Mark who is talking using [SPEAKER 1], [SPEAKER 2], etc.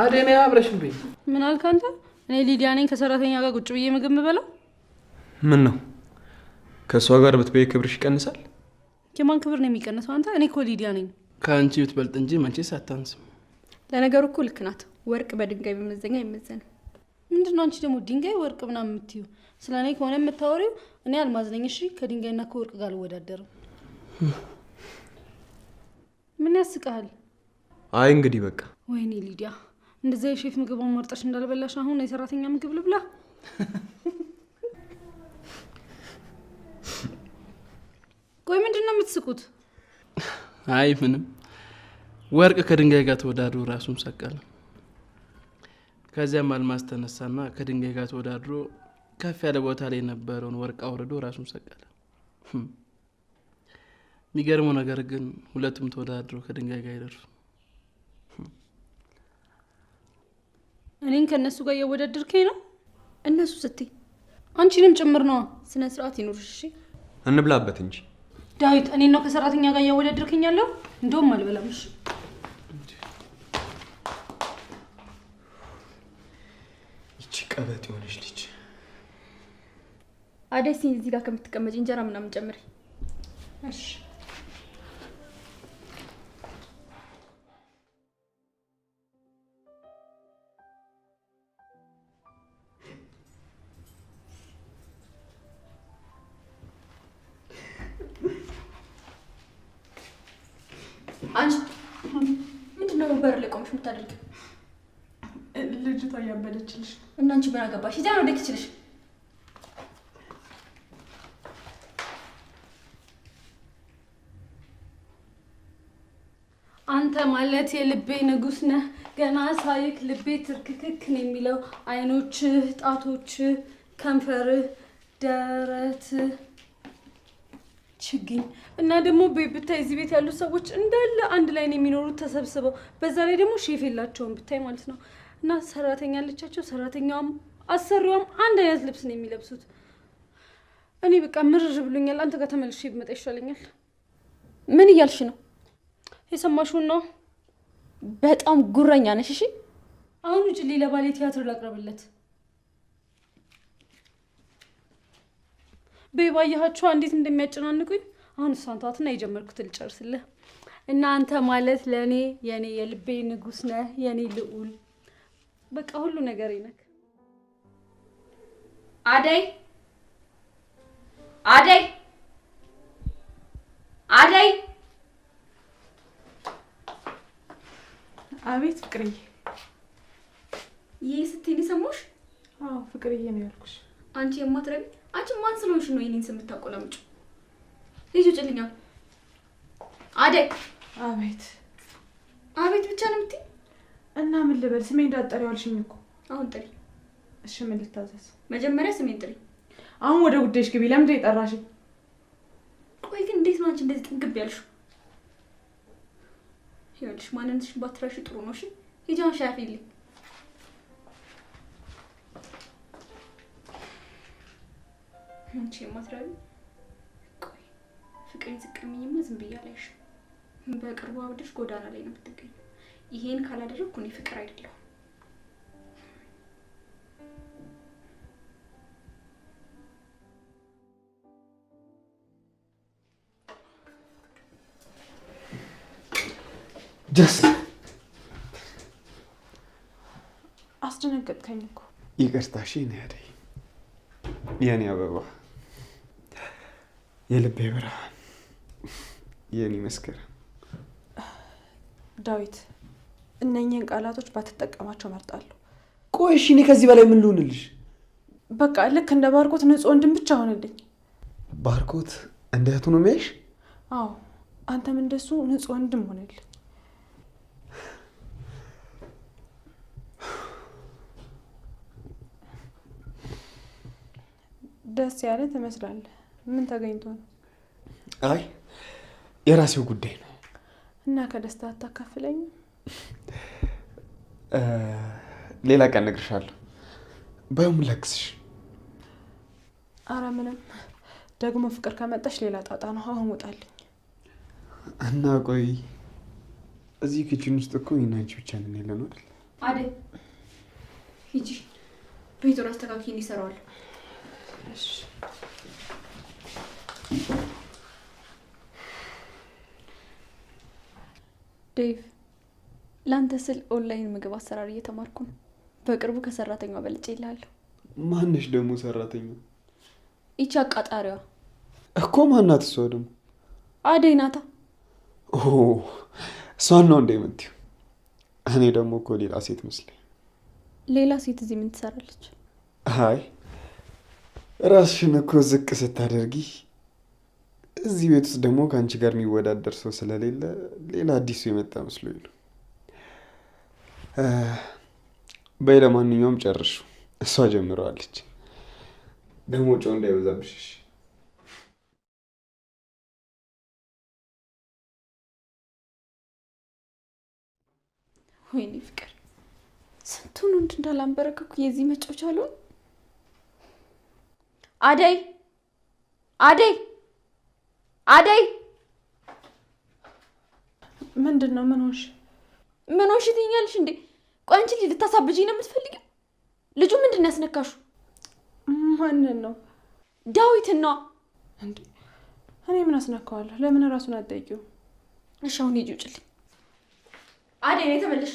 [SPEAKER 1] ታዲያ ነው አብረሽብኝ
[SPEAKER 2] ምን አልክ አንተ? እኔ ሊዲያ ነኝ ከሰራተኛ ጋር ቁጭ ብዬ ምግብ የምበላው።
[SPEAKER 3] ምን ነው ከሷ ጋር ብትበይ ክብርሽ ይቀንሳል?
[SPEAKER 2] የማን ክብር ነው የሚቀንሰው አንተ? እኔ እኮ ሊዲያ ነኝ።
[SPEAKER 1] ከአንቺ ብትበልጥ እንጂ መቼስ አታንስም።
[SPEAKER 4] ለነገሩ እኮ ልክ ናት። ወርቅ በድንጋይ በመዘኛ ይመዘን።
[SPEAKER 2] ምንድነው አንቺ ደግሞ ድንጋይ ወርቅ ምናምን የምትይው? ስለኔ ከሆነ የምታወሪው እኔ አልማዝ ነኝ። እሺ ከድንጋይና ከወርቅ ጋር አልወዳደርም። ምን ያስቃል?
[SPEAKER 3] አይ እንግዲህ በቃ።
[SPEAKER 2] ወይኔ ሊዲያ እንደዛ የሼፍ ምግብ አማርጠሽ እንዳልበላሽ አሁን የሰራተኛ ምግብ ልብላ? ቆይ ምንድነው የምትስቁት?
[SPEAKER 1] አይ ምንም። ወርቅ ከድንጋይ ጋር ተወዳድሮ ራሱን ሰቀለ። ከዚያም አልማዝ ተነሳና ከድንጋይ ጋር ተወዳድሮ ከፍ ያለ ቦታ ላይ የነበረውን ወርቅ አውርዶ ራሱን ሰቀለ። የሚገርመው ነገር ግን ሁለቱም ተወዳድሮ ከድንጋይ ጋር ይደርሱ።
[SPEAKER 2] እኔን ከነሱ ጋር እያወዳደርከኝ ነው?
[SPEAKER 4] እነሱ ስትይ
[SPEAKER 2] አንቺንም ጭምር ነው።
[SPEAKER 4] ስነ ስርዓት ይኖርሽ እሺ።
[SPEAKER 3] እንብላበት እንጂ
[SPEAKER 2] ዳዊት፣ እኔ ነው ከሰራተኛ ጋር እያወዳደርከኝ ያለው? እንደውም አልበላም። እሺ
[SPEAKER 3] ይቺ ቀበጥ የሆነች ልጅ።
[SPEAKER 4] አደሲ እዚህ ጋር ከምትቀመጭ እንጀራ ምናምን ጨምሪ።
[SPEAKER 2] እሺ
[SPEAKER 4] አንቺ ምንድነው በር ላይ ቆምሽ የምታደርጊው?
[SPEAKER 2] ልጅቷ ያበደችልሽ
[SPEAKER 4] እና አንቺ ምን አገባሽ? እዚያ ነው ደክችልሽ።
[SPEAKER 2] አንተ ማለት የልቤ ንጉስ ነህ። ገና ሳይክ ልቤ ትርክክክ ነው የሚለው። አይኖች፣ ጣቶች፣ ከንፈር፣ ደረት፣ ችግኝ እና ደግሞ ብታይ እዚህ ቤት ያሉ ሰዎች እንዳለ አንድ ላይ ነው የሚኖሩት ተሰብስበው። በዛ ላይ ደግሞ ሼፍ የላቸውም ብታይ ማለት ነው። እና ሰራተኛ አለቻቸው። ሰራተኛዋም አሰሪዋም አንድ አይነት ልብስ ነው የሚለብሱት። እኔ በቃ ምርር ብሎኛል። አንተ ጋር ተመልሼ ብመጣ ይሻለኛል።
[SPEAKER 4] ምን እያልሽ ነው?
[SPEAKER 2] የሰማሽውን ነው።
[SPEAKER 4] በጣም ጉረኛ ነሽ። እሺ
[SPEAKER 2] አሁን ውጭ ሌላ ባሌ ቲያትር ላቅርብለት። በባያቸው እንዴት እንደሚያጨናንቁኝ። አሁን እሷን ተዋትና የጀመርኩት ልጨርስልህ። እና አንተ ማለት ለኔ የኔ የልቤ ንጉስ ነህ፣ የኔ ልዑል፣ በቃ ሁሉ ነገር ነህ።
[SPEAKER 4] አደይ አደይ አደይ!
[SPEAKER 5] አቤት ፍቅርዬ።
[SPEAKER 4] ይህ ስትይኝ ሰሞሽ?
[SPEAKER 5] አዎ ፍቅርዬ ነው ያልኩሽ።
[SPEAKER 4] አንቺ የማትረቢ አንቺ ማን ስለሆንሽ ነው የኔን ስም የምታቆላምጪው? ልጅ ውጭልኝ። አደይ!
[SPEAKER 5] አቤት
[SPEAKER 4] አቤት ብቻ ነው የምትይኝ?
[SPEAKER 5] እና ምን ልበል? ስሜን እንዳትጠሪው አልሽኝ እኮ።
[SPEAKER 4] አሁን ጥሪ።
[SPEAKER 5] እሺ ምን ልታዘዝ?
[SPEAKER 4] መጀመሪያ ስሜን ጥሪ።
[SPEAKER 5] አሁን ወደ ጉዳይሽ ግቢ። ለምንድን ነው የጠራሽኝ?
[SPEAKER 4] ቆይ ግን እንዴት ነው አንቺ እንደዚህ ጥንግብ ያልሽው? ይኸውልሽ ማንነትሽን ባትረሺ ጥሩ ነው። እሺ ሂጂ አሁን ሻይ አፍይልኝ። አንቺ የማትረቢ። ቆይ ፍቅሬን ዝቅምኝማ ዝም ብዬ አላይሽም። በቅርቡ አብደሽ ጎዳና ላይ ነው የምትገኘው። ይሄን ካላደረግኩ እኔ ፍቅር አይደለሁም።
[SPEAKER 3] ጀስ
[SPEAKER 5] አስደነገጥከኝ እኮ።
[SPEAKER 3] ይቅርታ። እሺ ነው ያደይ የኔ አበባ፣ የልቤ ብርሃን፣ የኔ መስከረም።
[SPEAKER 5] ዳዊት እነኚህን ቃላቶች ባትጠቀማቸው መርጣለሁ።
[SPEAKER 3] ቆይ እሺ እኔ ከዚህ በላይ ምን ልሆንልሽ?
[SPEAKER 5] በቃ ልክ እንደ ባርኮት ንጹህ ወንድም ብቻ ሆነልኝ።
[SPEAKER 3] ባርኮት እንደ እህቱ ነው የሚያይሽ?
[SPEAKER 5] አዎ አንተም እንደሱ ንጹህ ወንድም ሆነልኝ። ደስ ያለ ትመስላለህ። ምን ተገኝቶ ነው?
[SPEAKER 3] አይ የራሴው ጉዳይ ነው።
[SPEAKER 5] እና ከደስታ አታካፍለኝም?
[SPEAKER 3] ሌላ ቀን እነግርሻለሁ። ባይሆን ለክስሽ።
[SPEAKER 5] አረ ምንም። ደግሞ ፍቅር ከመጣሽ ሌላ ጣጣ ነው። አሁን ውጣልኝ።
[SPEAKER 3] እና ቆይ እዚህ ኪችን ውስጥ እኮ እኔና አንቺ ብቻ ነን ያለነው አይደል?
[SPEAKER 4] አደይ ሂጂ፣ ቤቱን አስተካክዬ እንዲሰራዋል።
[SPEAKER 5] እሺ
[SPEAKER 4] ዴቭ፣ ላንተ ስል ኦንላይን ምግብ አሰራር እየተማርኩ ነው። በቅርቡ ከሰራተኛዋ በልጬ ይልሃለሁ።
[SPEAKER 3] ማንሽ ደግሞ ሰራተኛ?
[SPEAKER 4] ይቺ አቃጣሪዋ
[SPEAKER 3] እኮ ማናት? እሷ ደግሞ
[SPEAKER 4] አደይ ናታ።
[SPEAKER 3] እሷን ነው እንደ የምትይው? እኔ ደግሞ እኮ ሌላ ሴት መስለኝ።
[SPEAKER 4] ሌላ ሴት እዚህ ምን ትሰራለች?
[SPEAKER 3] አይ ራስሽን እኮ ዝቅ ስታደርጊ እዚህ ቤት ውስጥ ደግሞ ከአንቺ ጋር የሚወዳደር ሰው ስለሌለ ሌላ አዲሱ የመጣ መስሎኝ ነው። በይ ለማንኛውም ጨርሹ። እሷ ጀምረዋለች። ደግሞ ጨው እንዳይበዛብሽ።
[SPEAKER 4] ወይኔ ፍቅር፣ ስንቱን ወንድ እንዳላንበረከኩ የዚህ መጫወቻ አሉን። አደይ አደይ አደይ!
[SPEAKER 5] ምንድን ነው? ምን ሆንሽ?
[SPEAKER 4] ምን ሆንሽ ትይኛለሽ እንዴ? ቆይ አንቺ ልታሳብጂኝ ነው የምትፈልጊው? ልጁ ምንድን ነው ያስነካሹ?
[SPEAKER 5] ማንን ነው?
[SPEAKER 4] ዳዊትና።
[SPEAKER 5] እንዴ እኔ ምን አስነካዋለሁ? ለምን ራሱን አትጠይቂው?
[SPEAKER 4] እሺ አሁን ሂጂ ውጭልኝ። አደይ ነይ ተመለሽ።